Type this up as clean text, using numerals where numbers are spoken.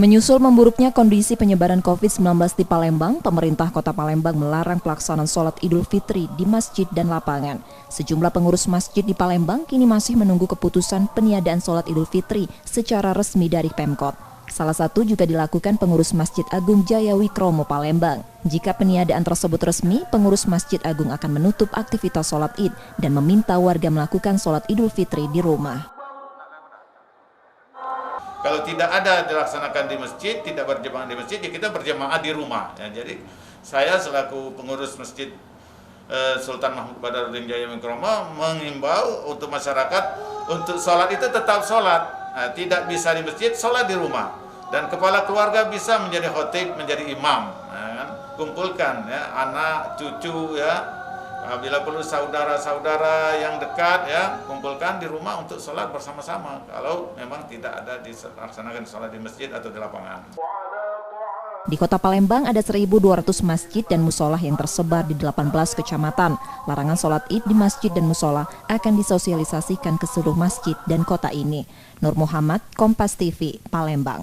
Menyusul memburuknya kondisi penyebaran COVID-19 di Palembang, pemerintah Kota Palembang melarang pelaksanaan sholat Idul Fitri di masjid dan lapangan. Sejumlah pengurus masjid di Palembang kini masih menunggu keputusan peniadaan sholat Idul Fitri secara resmi dari Pemkot. Salah satu juga dilakukan pengurus Masjid Agung Jaya Wikromo Palembang. Jika peniadaan tersebut resmi, pengurus Masjid Agung akan menutup aktivitas sholat Id dan meminta warga melakukan sholat Idul Fitri di rumah. Kalau tidak ada dilaksanakan di masjid, tidak berjamaah di masjid, ya kita berjamaah di rumah. Ya, jadi saya selaku pengurus Masjid Sultan Mahmud Badarudin Jaya Wikromo mengimbau untuk masyarakat untuk sholat itu tetap sholat. Nah, tidak bisa di masjid, sholat di rumah. Dan kepala keluarga bisa menjadi khotib, menjadi imam. Nah, kan? Kumpulkan ya, anak, cucu ya. Bila perlu saudara-saudara yang dekat ya, kumpulkan di rumah untuk sholat bersama-sama. Kalau memang tidak ada dilaksanakan sholat di masjid atau di lapangan. Di Kota Palembang ada 1.200 masjid dan musola yang tersebar di 18 kecamatan. Larangan sholat Id di masjid dan musola akan disosialisasikan ke seluruh masjid dan kota ini. Nur Muhammad, Kompas TV, Palembang.